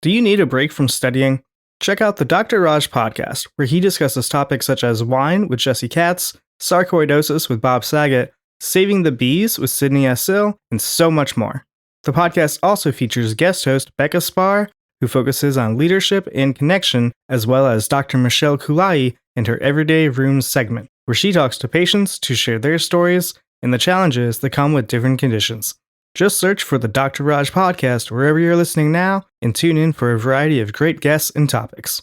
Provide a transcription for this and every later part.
Do you need a break from studying? Check out the Dr. Raj podcast, where he discusses topics such as wine with Jesse Katz, sarcoidosis with Bob Saget, saving the bees with Sydney S. Sill, and so much more. The podcast also features guest host Becca Spar, who focuses on leadership and connection, as well as Dr. Michelle Kulai and her Everyday Rooms segment, where she talks to patients to share their stories and the challenges that come with different conditions. Just search for the Dr. Raj podcast wherever you're listening now and tune in for a variety of great guests and topics.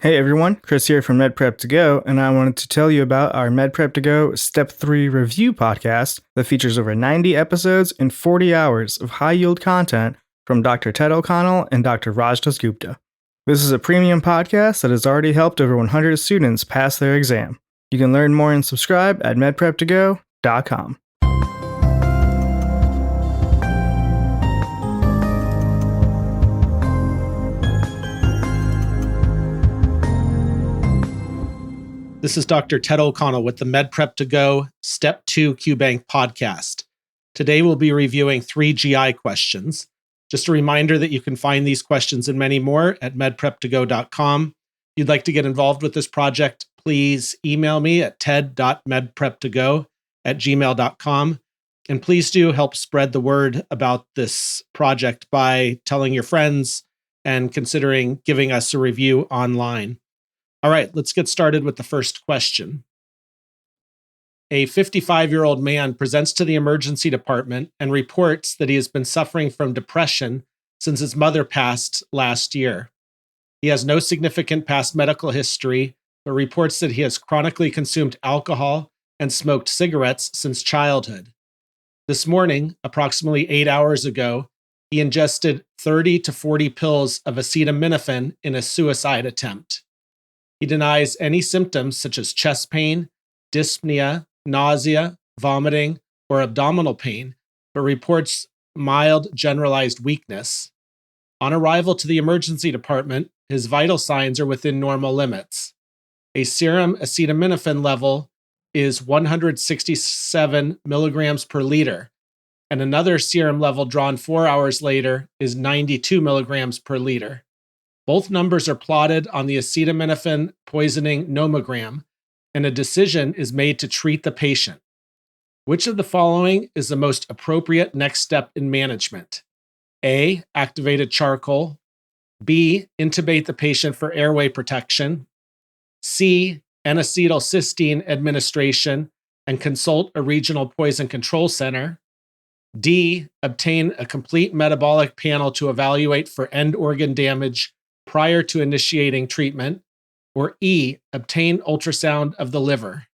Hey everyone, Chris here from MedPrep to Go, and I wanted to tell you about our MedPrep to Go Step 3 review podcast that features over 90 episodes and 40 hours of high-yield content from Dr. Ted O'Connell and Dr. Raj Dasgupta. This is a premium podcast that has already helped over 100 students pass their exam. You can learn more and subscribe at medprep2go.com. This is Dr. Ted O'Connell with the MedPrep to Go Step 2 Qbank podcast. Today we'll be reviewing 3 GI questions. Just a reminder that you can find these questions and many more at medprep2go.com. If you'd like to get involved with this project, please email me at ted.medprep2go@gmail.com. And please do help spread the word about this project by telling your friends and considering giving us a review online. All right, let's get started with the first question. A 55-year-old man presents to the emergency department and reports that he has been suffering from depression since his mother passed last year. He has no significant past medical history, but reports that he has chronically consumed alcohol and smoked cigarettes since childhood. This morning, approximately 8 hours ago, he ingested 30 to 40 pills of acetaminophen in a suicide attempt. He denies any symptoms such as chest pain, dyspnea, nausea, vomiting, or abdominal pain, but reports mild generalized weakness. On arrival to the emergency department, his vital signs are within normal limits. A serum acetaminophen level is 167 milligrams per liter, and another serum level drawn 4 hours later is 92 milligrams per liter. Both numbers are plotted on the acetaminophen poisoning nomogram, and a decision is made to treat the patient. Which of the following is the most appropriate next step in management? A, activated charcoal. B, intubate the patient for airway protection. C, N-acetylcysteine administration and consult a regional poison control center. D, obtain a complete metabolic panel to evaluate for end organ damage prior to initiating treatment, or E, obtain ultrasound of the liver.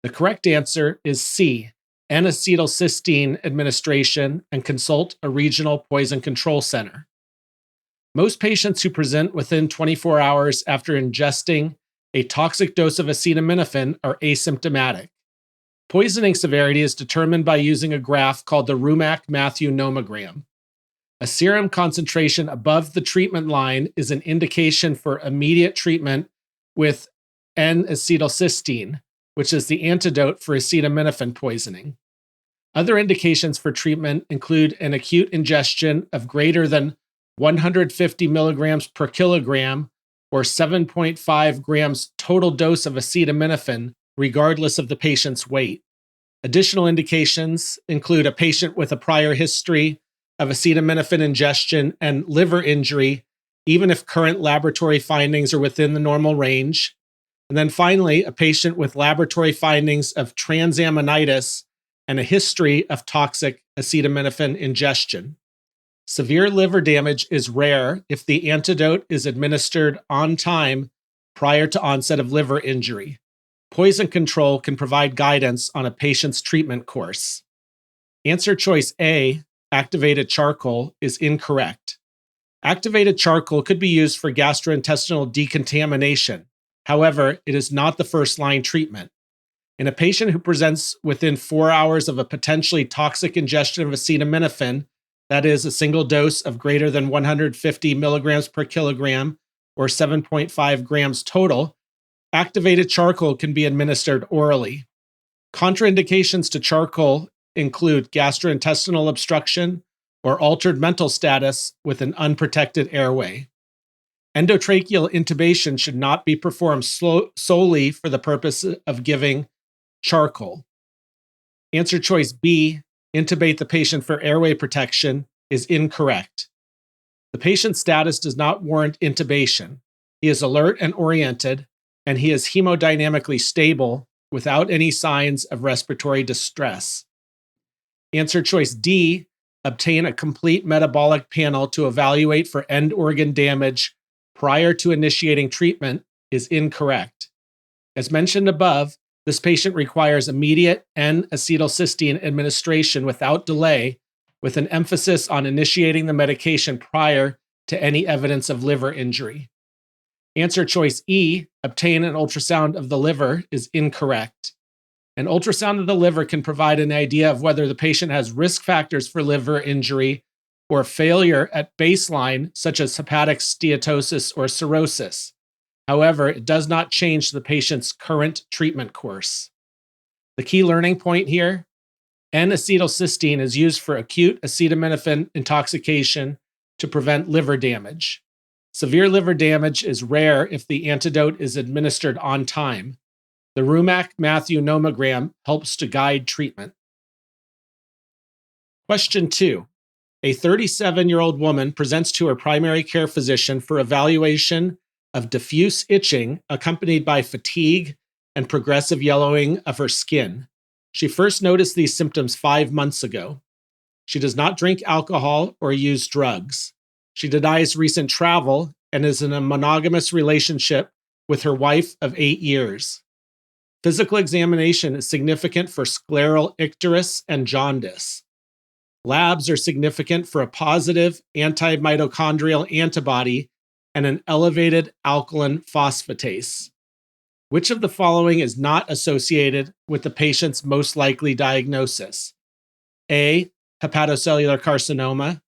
The correct answer is C, N-acetylcysteine administration and consult a regional poison control center. Most patients who present within 24 hours after ingesting a toxic dose of acetaminophen are asymptomatic. Poisoning severity is determined by using a graph called the Rumack-Matthew nomogram. A serum concentration above the treatment line is an indication for immediate treatment with N-acetylcysteine, which is the antidote for acetaminophen poisoning. Other indications for treatment include an acute ingestion of greater than 150 milligrams per kilogram or 7.5 grams total dose of acetaminophen, regardless of the patient's weight. Additional indications include a patient with a prior history of acetaminophen ingestion and liver injury, even if current laboratory findings are within the normal range. And then finally, a patient with laboratory findings of transaminitis and a history of toxic acetaminophen ingestion. Severe liver damage is rare if the antidote is administered on time prior to onset of liver injury. Poison control can provide guidance on a patient's treatment course. Answer choice A, activated charcoal, is incorrect. Activated charcoal could be used for gastrointestinal decontamination. However, it is not the first-line treatment. In a patient who presents within 4 hours of a potentially toxic ingestion of acetaminophen, that is, a single dose of greater than 150 milligrams per kilogram or 7.5 grams total, activated charcoal can be administered orally. Contraindications to charcoal include gastrointestinal obstruction or altered mental status with an unprotected airway. Endotracheal intubation should not be performed solely for the purpose of giving charcoal. Answer choice B, intubate the patient for airway protection, is incorrect. The patient's status does not warrant intubation. He is alert and oriented, and he is hemodynamically stable without any signs of respiratory distress. Answer choice D, obtain a complete metabolic panel to evaluate for end organ damage prior to initiating treatment, is incorrect. As mentioned above, this patient requires immediate N-acetylcysteine administration without delay, with an emphasis on initiating the medication prior to any evidence of liver injury. Answer choice E, obtain an ultrasound of the liver, is incorrect. An ultrasound of the liver can provide an idea of whether the patient has risk factors for liver injury or failure at baseline, such as hepatic steatosis or cirrhosis. However, it does not change the patient's current treatment course. The key learning point here: N-acetylcysteine is used for acute acetaminophen intoxication to prevent liver damage. Severe liver damage is rare if the antidote is administered on time. The Rumack-Matthew nomogram helps to guide treatment. Question 2. A 37-year-old woman presents to her primary care physician for evaluation of diffuse itching accompanied by fatigue and progressive yellowing of her skin. She first noticed these symptoms 5 months ago. She does not drink alcohol or use drugs. She denies recent travel and is in a monogamous relationship with her wife of 8 years. Physical examination is significant for scleral icterus and jaundice. Labs are significant for a positive antimitochondrial antibody and an elevated alkaline phosphatase. Which of the following is not associated with the patient's most likely diagnosis? A, hepatocellular carcinoma,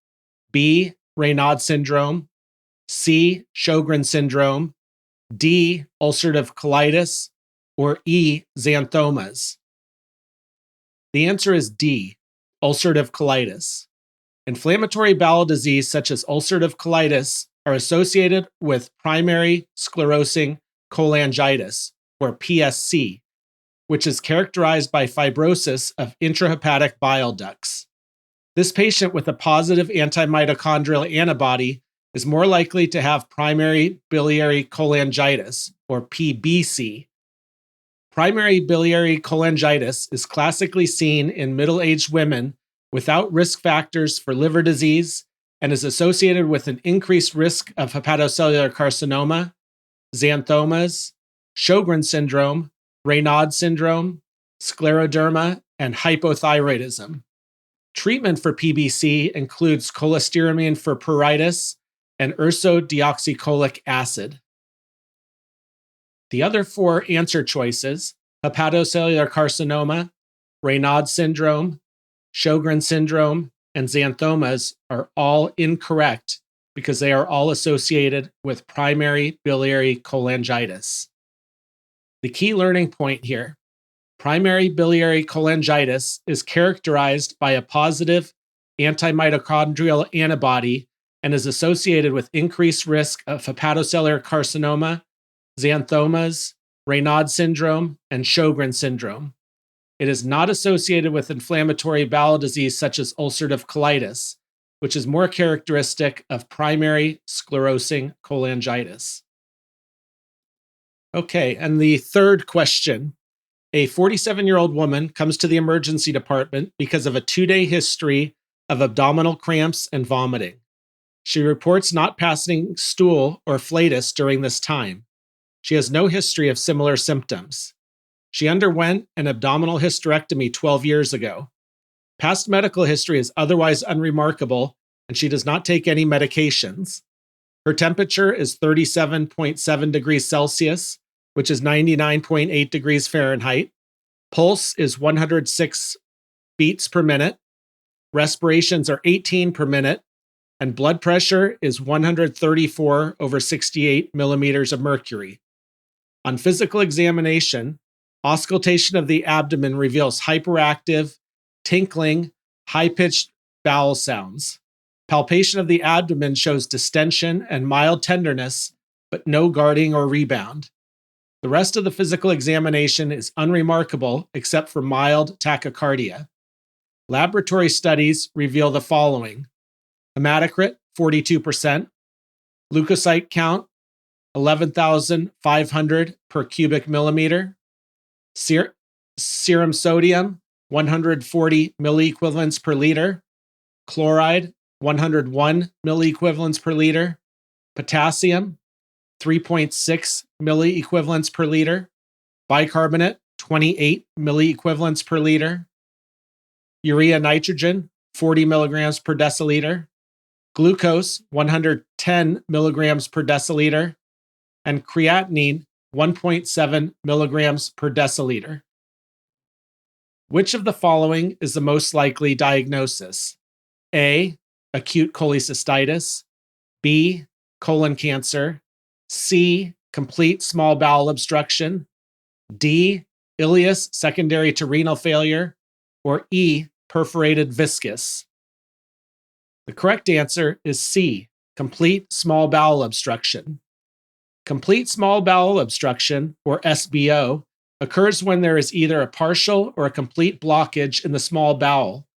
B, Raynaud syndrome, C, Sjogren syndrome, D, ulcerative colitis, or E, xanthomas? The answer is D, ulcerative colitis. Inflammatory bowel disease such as ulcerative colitis are associated with primary sclerosing cholangitis, or PSC, which is characterized by fibrosis of intrahepatic bile ducts. This patient with a positive antimitochondrial antibody is more likely to have primary biliary cholangitis, or PBC. Primary biliary cholangitis is classically seen in middle-aged women without risk factors for liver disease and is associated with an increased risk of hepatocellular carcinoma, xanthomas, Sjogren syndrome, Raynaud syndrome, scleroderma, and hypothyroidism. Treatment for PBC includes cholestyramine for pruritus and ursodeoxycholic acid. The other 4 answer choices, hepatocellular carcinoma, Raynaud syndrome, Sjogren syndrome, and xanthomas, are all incorrect because they are all associated with primary biliary cholangitis. The key learning point here: primary biliary cholangitis is characterized by a positive antimitochondrial antibody and is associated with increased risk of hepatocellular carcinoma, xanthomas, Raynaud syndrome, and Sjogren syndrome. It is not associated with inflammatory bowel disease such as ulcerative colitis, which is more characteristic of primary sclerosing cholangitis. Okay, and the third question. A 47-year-old woman comes to the emergency department because of a 2-day history of abdominal cramps and vomiting. She reports not passing stool or flatus during this time. She has no history of similar symptoms. She underwent an abdominal hysterectomy 12 years ago. Past medical history is otherwise unremarkable, and she does not take any medications. Her temperature is 37.7 degrees Celsius, which is 99.8 degrees Fahrenheit. Pulse is 106 beats per minute. Respirations are 18 per minute. And blood pressure is 134 over 68 millimeters of mercury. On physical examination, auscultation of the abdomen reveals hyperactive, tinkling, high-pitched bowel sounds. Palpation of the abdomen shows distension and mild tenderness, but no guarding or rebound. The rest of the physical examination is unremarkable except for mild tachycardia. Laboratory studies reveal the following: hematocrit, 42%, leukocyte count, 11,500 per cubic millimeter, serum sodium, 140 milliequivalents per liter, chloride, 101 milliequivalents per liter, potassium, 3.6 milliequivalents per liter, bicarbonate, 28 milliequivalents per liter, urea nitrogen, 40 milligrams per deciliter, glucose, 110 milligrams per deciliter, and creatinine, 1.7 milligrams per deciliter. Which of the following is the most likely diagnosis? A, acute cholecystitis, B, colon cancer, C, complete small bowel obstruction, D, ileus secondary to renal failure, or E, perforated viscus. The correct answer is C, complete small bowel obstruction. Complete small bowel obstruction, or SBO, occurs when there is either a partial or a complete blockage in the small bowel,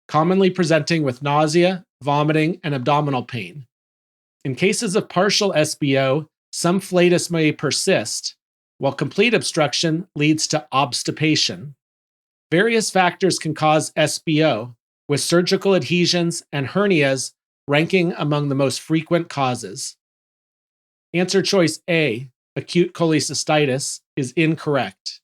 commonly presenting with nausea, vomiting, and abdominal pain. In cases of partial SBO, some flatus may persist, while complete obstruction leads to obstipation. Various factors can cause SBO, with surgical adhesions and hernias ranking among the most frequent causes. Answer choice A, acute cholecystitis, is incorrect.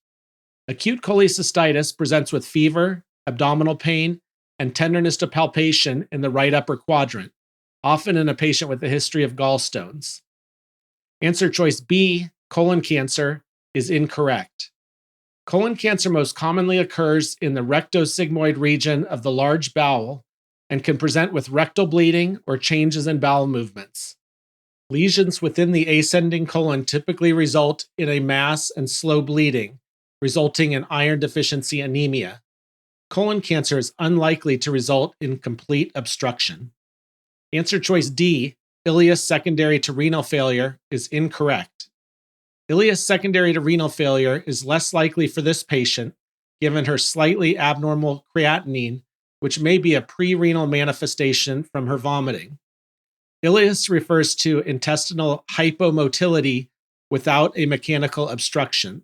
Acute cholecystitis presents with fever, abdominal pain, and tenderness to palpation in the right upper quadrant, often in a patient with a history of gallstones. Answer choice B, colon cancer, is incorrect. Colon cancer most commonly occurs in the rectosigmoid region of the large bowel and can present with rectal bleeding or changes in bowel movements. Lesions within the ascending colon typically result in a mass and slow bleeding, resulting in iron deficiency anemia. Colon cancer is unlikely to result in complete obstruction. Answer choice D, ileus secondary to renal failure, is incorrect. Ileus secondary to renal failure is less likely for this patient, given her slightly abnormal creatinine, which may be a pre-renal manifestation from her vomiting. Ileus refers to intestinal hypomotility without a mechanical obstruction,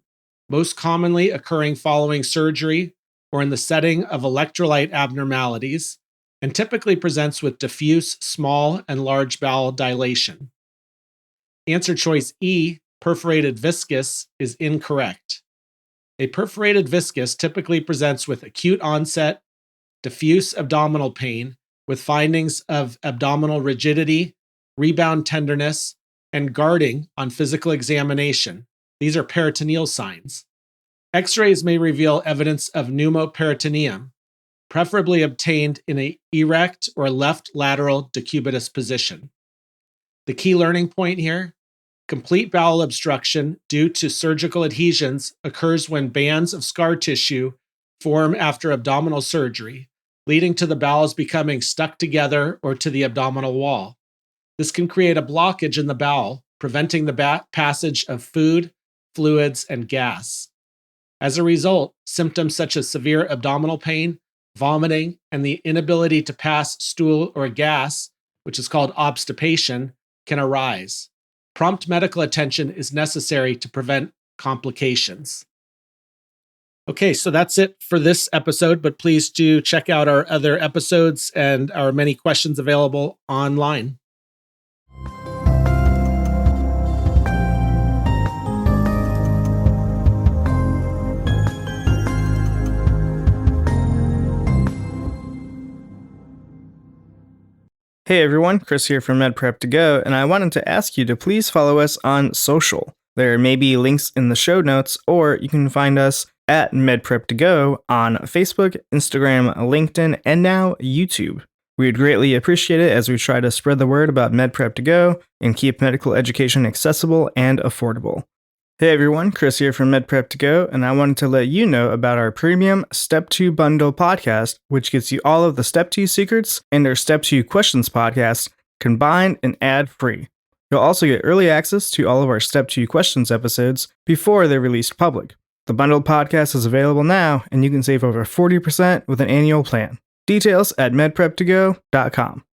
most commonly occurring following surgery or in the setting of electrolyte abnormalities, and typically presents with diffuse small and large bowel dilation. Answer choice E, perforated viscus, is incorrect. A perforated viscus typically presents with acute onset, diffuse abdominal pain with findings of abdominal rigidity, rebound tenderness, and guarding on physical examination. These are peritoneal signs. X-rays may reveal evidence of pneumoperitoneum, preferably obtained in an erect or left lateral decubitus position. The key learning point here: complete bowel obstruction due to surgical adhesions occurs when bands of scar tissue form after abdominal surgery, leading to the bowels becoming stuck together or to the abdominal wall. This can create a blockage in the bowel, preventing the passage of food, fluids, and gas. As a result, symptoms such as severe abdominal pain, vomiting, and the inability to pass stool or gas, which is called obstipation, can arise. Prompt medical attention is necessary to prevent complications. Okay, so that's it for this episode, but please do check out our other episodes and our many questions available online. Hey everyone, Chris here from MedPrep2Go, and I wanted to ask you to please follow us on social. There may be links in the show notes, or you can find us at MedPrep2Go on Facebook, Instagram, LinkedIn, and now YouTube. We would greatly appreciate it as we try to spread the word about MedPrep2Go and keep medical education accessible and affordable. Hey everyone, Chris here from MedPrep to Go, and I wanted to let you know about our premium Step 2 Bundle podcast, which gets you all of the Step 2 secrets and our Step 2 questions podcast combined and ad-free. You'll also get early access to all of our Step 2 questions episodes before they're released public. The Bundled podcast is available now, and you can save over 40% with an annual plan. Details at medprep2go.com.